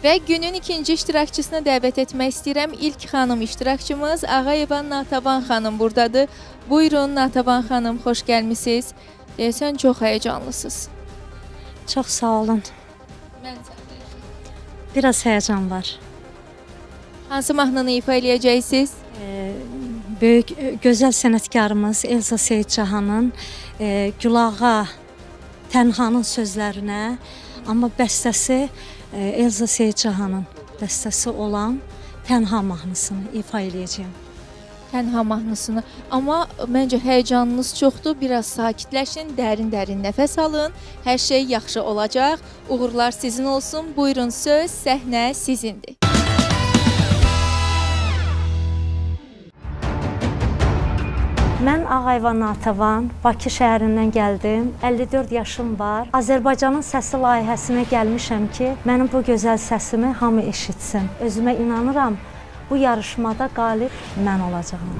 Və günün ikinci iştirakçısına dəvət etmək istəyirəm. İlk xanım iştirakçımız Ağayeva Natəvan xanım buradadır. Buyurun Natəvan xanım, xoş gəlmisiniz. Deyəsən çox həyəcanlısınız. Çox sağ olun. Mən Biraz həyəcan var. hansı mahnını ifa eləyəcəksiniz? Böyük, gözəl sənətkarımız Elza Seyidcahanın Gülağa Tənhanın sözlərinə, amma bəstəsi Elza Seyidcahanın bəstəsi olan Tənha mahnısını ifa eləyəcəyəm. Tənha mahnısını. Amma məncə həyəcanınız çoxdur. Biraz sakitləşin, dərin-dərin nəfəs alın. Hər şey yaxşı olacaq. Uğurlar sizin olsun. Buyurun, söz, səhnə sizindir. Mən Ağayeva Natəvan, Bakı şəhərindən gəldim. 54 yaşım var. Azərbaycanın səsi layihəsinə gəlmişəm ki, mənim bu gözəl səsimi hamı eşitsin. Özümə inanıram, bu yarışmada qalib mən olacağam.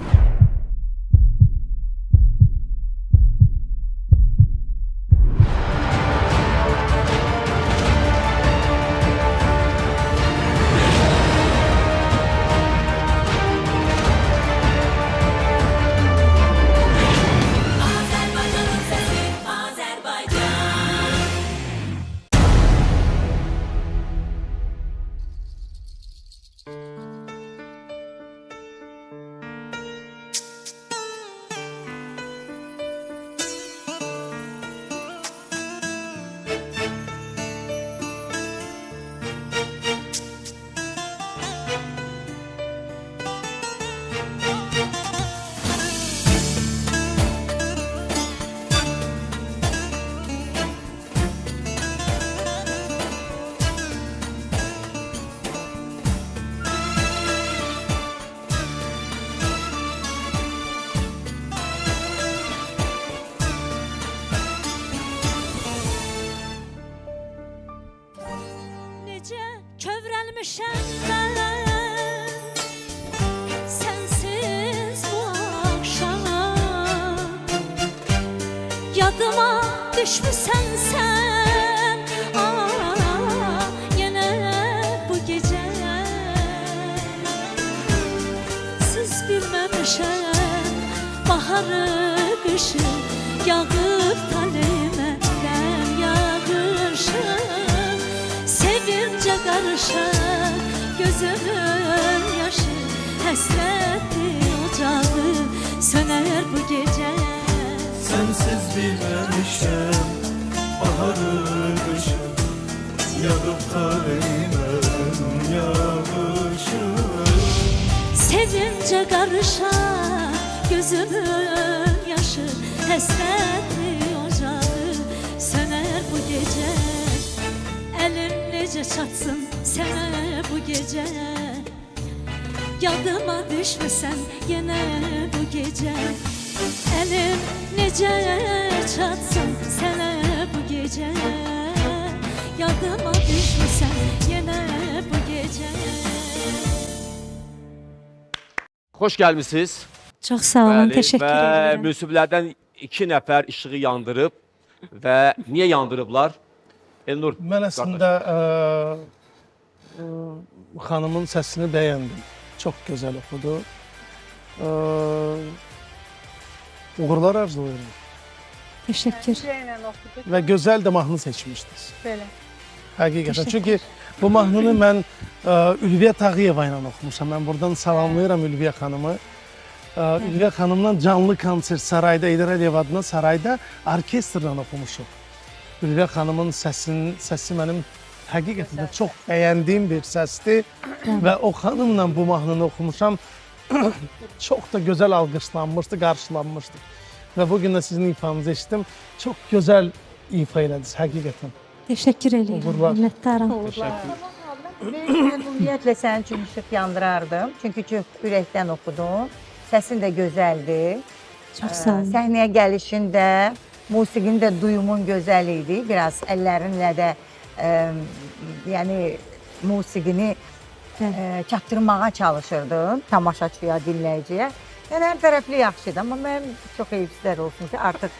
Kövrəlmişəm mən sənsiz bu axşam, yadıma düşmüsən sən, yenə bu gecə siz bilməmişəm baharı, qışı, yağıb talemədən yağışım. Sevince karışır gözümün yaşı, həsrətli ocağı söner bu gece. Sensiz bilmemişim baharı, kışı, yağıp kalemem yağışım. Sevince karışır gözümün yaşı, həsrətli ocağı söner bu gece. Elim necə çatsın sənə bu gecə, yadıma düşməsən yenə bu gecə. Elim necə çatsın sənə bu gecə, yadıma düşməsən yenə bu gecə. Xoş gəlmisiniz. Çox sağ olun, təşəkkür Və ederim. müsiblərdən 2 nəfər işığı yandırıb və niyə yandırıblar? Elnur, Mən əslində xanımın səsini bəyəndim. Çox gözəl oxudu. Uğurlar arzulayıram. Təşəkkür. Və gözəl də mahnı seçmişdiniz. Belə. Həqiqətən. Çünki bu mahnını mən Ülviyə Tağıyeva ilə oxumuşam. Mən buradan salamlayıram Ülviyə xanımı. Ülviyə xanımla canlı konsert sarayda, İdar Əliyev adına sarayda orkestrla oxumuşuq. Ülviyə xanımın səsi mənim həqiqətən çox bəyəndiyim bir səsdir və o xanımla bu mahnını oxumuşam. Çox da gözəl alqışlanmışdı, qarşılanmışdı. Və bugün də sizin ifanızı eşitdim. Çox gözəl ifa elədiniz, həqiqətən. Təşəkkür edirəm, Uğurlar. minnətdaram. Mən ümumiyyətlə sənin üçün işıq yandırardım. Çünki çox ürəkdən oxudun. Səsin də gözəldir. Çox sağ olun. Səhnəyə gəlişin də, musiqinin də duyumun gözəl idi. Biraz əllərinlə də yəni musiqini çatdırmağa çalışırdın tamaşaçıya, dinləyiciyə. Yəni hər tərəfli yaxşıdır, amma mənim çox heyfsizlər olsun ki, artıq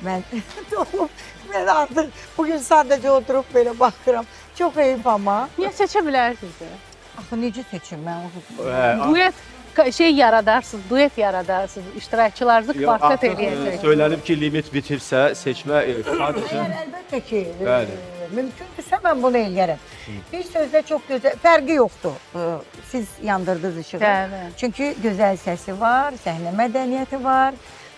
Mən mən artıq bugün sadəcə oturub belə baxıram. Çox eyib amma. Niyə seçə bilərsiniz? Axı necə seçim mən? Duet şey yaradarsınız, duet yaradarsınız. İştirakçılarınızı kvartet eləyəcək. Söylənib ki, limit bitirsə seçmə sadəcə Əlbəttə ki, Bəli. mümkündürsə mən bunu eləyərəm. Bir sözlə çox gözəl, fərqi yoxdur. Siz yandırdınız işığı. Bəli. Çünki gözəl səsi var, səhnə mədəniyyəti var,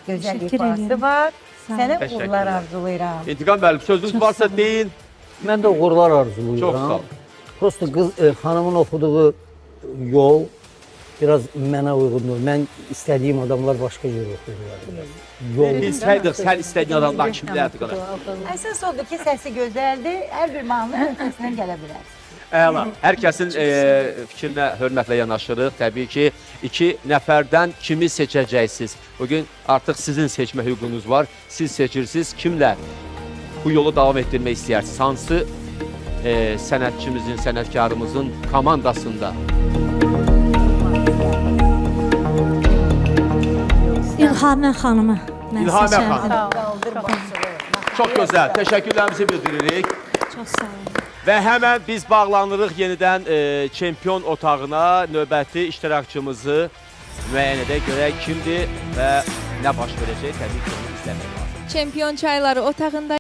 gözəl Təşəkkür ifası edirəm. var. Sağ olun. Sənə Təşəkkürlər. uğurlar arzulayıram. İntiqam müəllim, sözünüz varsa deyin. Mən də uğurlar arzulayıram. Çox sağ ol. Prosta qız xanımın oxuduğu yol biraz mənə uyğundur. Mən istədiyim adamlar başqa yer oxuyurlar. Yol Bilsəydıq, sən istədiyin adamdan kimlərdir qardaş? Əsas odur ki, səsi gözəldir, hər bir mahnı öhdəsindən gələ bilər. Əla. Hər kəsin fikrinə hörmətlə yanaşırıq. Təbii ki, 2 nəfərdən kimi seçəcəksiniz. Bugün artıq sizin seçmə hüququnuz var. Siz seçirsiniz kimlə bu yolu davam etdirmək istəyirsiniz. Hansı sənətçimizin, sənətkarımızın komandasında? İlhamə xanımı mən İlhamə seçərdim. xanım. Çox gözəl. Təşəkkürlərimizi bildiririk. Çox sağ olun. Və həmən biz bağlanırıq yenidən çempion otağına. Növbəti iştirakçımızı müəyyən edək, görək kimdir və nə baş verəcək. Təbii ki, onu izləmək lazım. Çempion çayları otağında